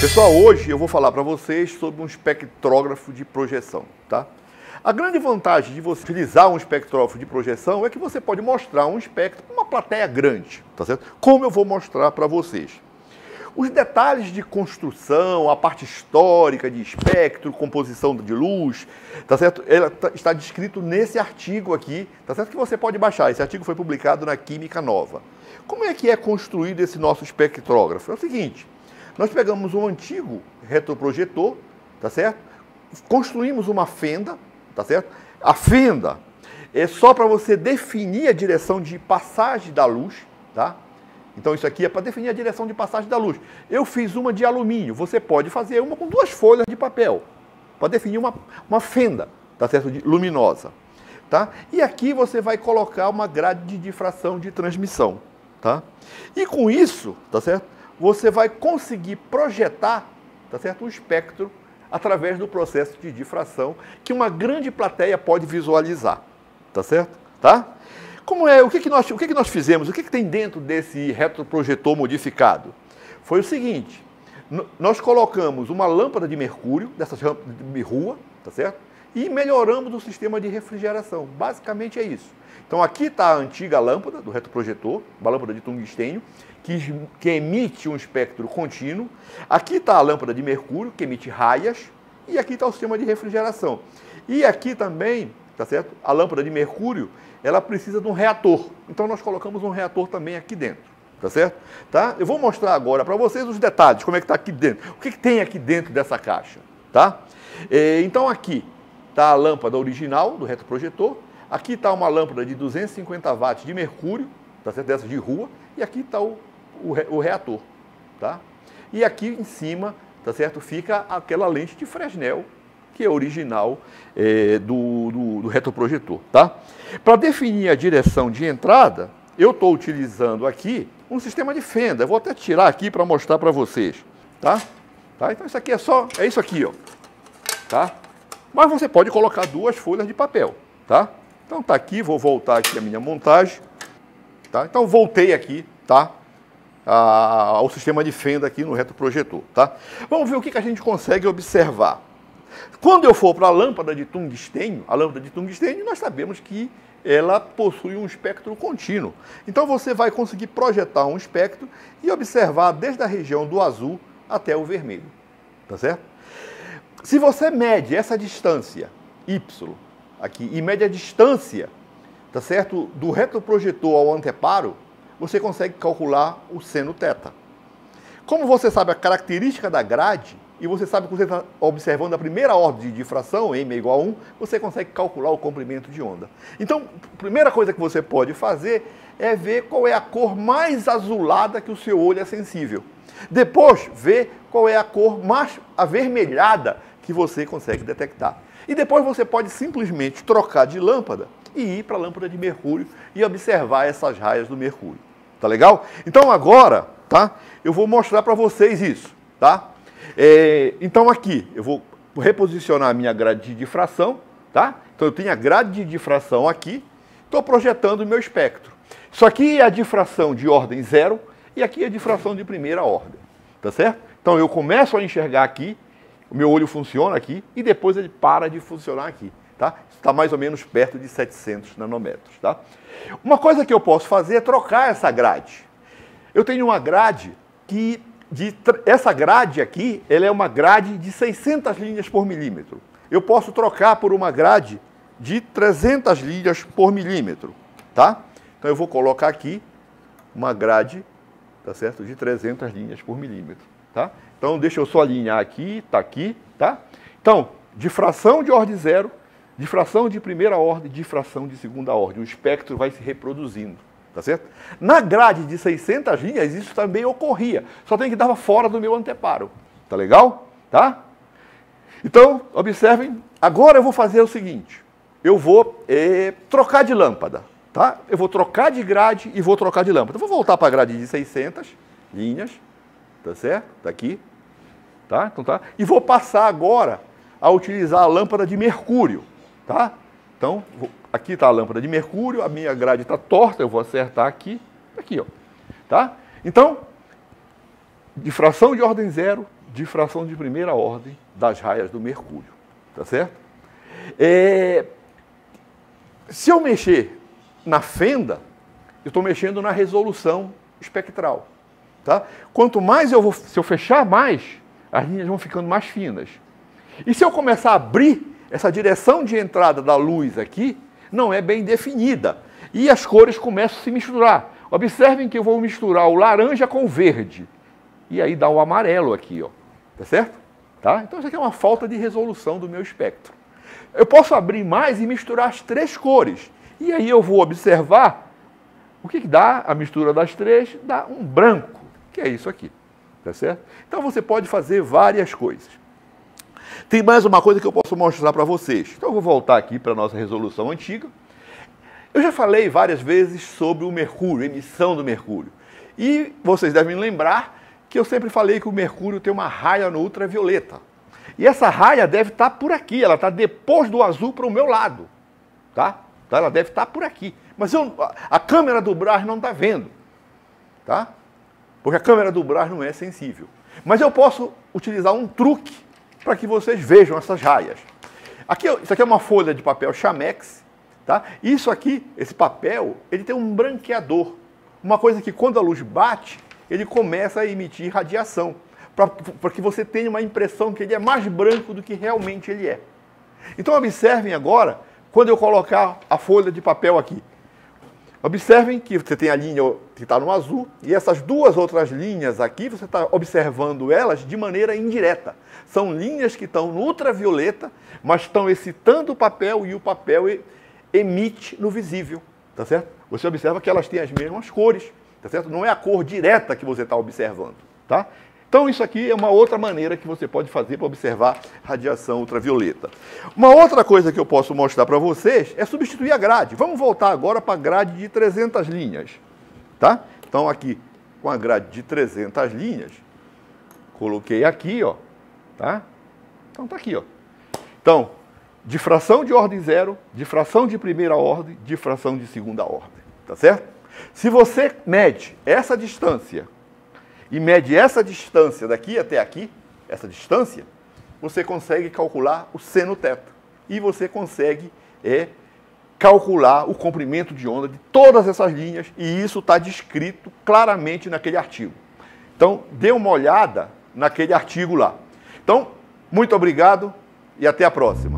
Pessoal, hoje eu vou falar para vocês sobre um espectrógrafo de projeção, tá? A grande vantagem de você utilizar um espectrógrafo de projeção é que você pode mostrar um espectro para uma plateia grande, tá certo? Como eu vou mostrar para vocês. Os detalhes de construção, a parte histórica de espectro, composição de luz, tá certo? Ela está descrito nesse artigo aqui, tá certo? Que você pode baixar. Esse artigo foi publicado na Química Nova. Como é que é construído esse nosso espectrógrafo? É o seguinte, nós pegamos um antigo retroprojetor, tá certo? Construímos uma fenda, tá certo? A fenda é só para você definir a direção de passagem da luz, tá? Então isso aqui é para definir a direção de passagem da luz. Eu fiz uma de alumínio, você pode fazer uma com 2 folhas de papel, para definir uma fenda, tá certo? Luminosa, tá? E aqui você vai colocar uma grade de difração de transmissão, tá? E com isso, tá certo? Você vai conseguir projetar, tá certo? O espectro através do processo de difração que uma grande plateia pode visualizar, tá certo? Tá? Como é? O que nós fizemos? O que tem dentro desse retroprojetor modificado? Foi o seguinte, nós colocamos uma lâmpada de mercúrio, dessas de rua, tá certo? E melhoramos o sistema de refrigeração. Basicamente é isso. Então aqui está a antiga lâmpada do retroprojetor, uma lâmpada de tungstênio, que emite um espectro contínuo. Aqui está a lâmpada de mercúrio, que emite raias, e aqui está o sistema de refrigeração. E aqui também, tá certo? A lâmpada de mercúrio, ela precisa de um reator. Então nós colocamos um reator também aqui dentro, tá certo? Tá? Eu vou mostrar agora para vocês os detalhes, como é que está aqui dentro. O que tem aqui dentro dessa caixa, tá? Então aqui está a lâmpada original do retroprojetor. Aqui está uma lâmpada de 250 watts de mercúrio, tá certo? Dessa de rua. E aqui está o reator, tá? E aqui em cima, tá certo? Fica aquela lente de Fresnel, que é original do retroprojetor, tá? Para definir a direção de entrada, eu estou utilizando aqui um sistema de fenda. Eu vou até tirar aqui para mostrar para vocês, tá? Então isso aqui é isso aqui, ó, tá? Mas você pode colocar 2 folhas de papel, tá? Então tá aqui, vou voltar aqui a minha montagem, tá? Então voltei aqui, tá? Ao sistema de fenda aqui no retroprojetor, tá? Vamos ver o que a gente consegue observar. Quando eu for para a lâmpada de tungstênio, nós sabemos que ela possui um espectro contínuo. Então você vai conseguir projetar um espectro e observar desde a região do azul até o vermelho, tá certo? Se você mede essa distância, y, aqui, e mede a distância, tá certo, do retroprojetor ao anteparo, você consegue calcular o seno θ. Como você sabe a característica da grade, e você sabe que você está observando a primeira ordem de difração, m é igual a 1, você consegue calcular o comprimento de onda. Então, a primeira coisa que você pode fazer é ver qual é a cor mais azulada que o seu olho é sensível. Depois, ver qual é a cor mais avermelhada que você consegue detectar. E depois você pode simplesmente trocar de lâmpada e ir para a lâmpada de mercúrio e observar essas raias do mercúrio. Tá legal? Então agora, tá? Eu vou mostrar para vocês isso, tá? Então aqui, eu vou reposicionar a minha grade de difração, tá? Então eu tenho a grade de difração aqui, estou projetando o meu espectro. Isso aqui é a difração de ordem 0 e aqui é a difração de primeira ordem, tá certo? Então eu começo a enxergar aqui, o meu olho funciona aqui e depois ele para de funcionar aqui, tá? Está mais ou menos perto de 700 nanômetros, tá? Uma coisa que eu posso fazer é trocar essa grade. Eu tenho uma grade que, essa grade aqui, ela é uma grade de 600 linhas por milímetro. Eu posso trocar por uma grade de 300 linhas por milímetro, tá? Então eu vou colocar aqui uma grade, tá certo, de 300 linhas por milímetro, tá? Então deixa eu só alinhar aqui, tá? Então, difração de ordem 0, difração de primeira ordem, difração de segunda ordem. O espectro vai se reproduzindo, tá certo? Na grade de 600 linhas, isso também ocorria. Só tem que dar fora do meu anteparo. Tá legal? Tá? Então, observem. Agora eu vou fazer o seguinte. Eu vou trocar de lâmpada, tá? Eu vou trocar de grade e vou trocar de lâmpada. Eu vou voltar para a grade de 600 linhas, tá certo? Tá aqui. Tá? Então tá. E vou passar agora a utilizar a lâmpada de mercúrio, tá? Então, aqui está a lâmpada de mercúrio, a minha grade está torta, eu vou acertar aqui, ó, tá? Então, difração de ordem 0, difração de primeira ordem das raias do mercúrio, tá certo? Se eu mexer na fenda, eu estou mexendo na resolução espectral, tá? Quanto mais se eu fechar mais, as linhas vão ficando mais finas. E se eu começar a abrir, essa direção de entrada da luz aqui não é bem definida. E as cores começam a se misturar. Observem que eu vou misturar o laranja com o verde. E aí dá o amarelo aqui, ó. Tá certo? Tá? Então isso aqui é uma falta de resolução do meu espectro. Eu posso abrir mais e misturar as três cores. E aí eu vou observar o que dá a mistura das três, dá um branco, que é isso aqui. Tá certo? Então você pode fazer várias coisas. Tem mais uma coisa que eu posso mostrar para vocês. Então eu vou voltar aqui para a nossa resolução antiga. Eu já falei várias vezes sobre o mercúrio, emissão do mercúrio. E vocês devem lembrar que eu sempre falei que o mercúrio tem uma raia no ultravioleta. E essa raia deve estar por aqui, ela está depois do azul para o meu lado. Tá? Ela deve estar por aqui. Mas a câmera do Brás não está vendo. Tá? Porque a câmera do Brás não é sensível. Mas eu posso utilizar um truque para que vocês vejam essas raias. Isso aqui é uma folha de papel Chamex. Tá? Isso aqui, esse papel, ele tem um branqueador. Uma coisa que quando a luz bate, ele começa a emitir radiação. Para que você tenha uma impressão que ele é mais branco do que realmente ele é. Então observem agora, quando eu colocar a folha de papel aqui. Observem que você tem a linha que está no azul, e essas duas outras linhas aqui, você está observando elas de maneira indireta. São linhas que estão no ultravioleta, mas estão excitando o papel e o papel emite no visível, tá certo? Você observa que elas têm as mesmas cores, tá certo? Não é a cor direta que você está observando, tá? Então isso aqui é uma outra maneira que você pode fazer para observar radiação ultravioleta. Uma outra coisa que eu posso mostrar para vocês é substituir a grade. Vamos voltar agora para a grade de 300 linhas, tá? Então aqui, com a grade de 300 linhas, coloquei aqui, ó, tá? Então tá aqui, ó. Então, difração de ordem zero, difração de primeira ordem, difração de segunda ordem, tá certo? Se você mede essa distância e mede essa distância daqui até aqui, essa distância, você consegue calcular o seno θ. E você consegue calcular o comprimento de onda de todas essas linhas, e isso está descrito claramente naquele artigo. Então, dê uma olhada naquele artigo lá. Então, muito obrigado e até a próxima.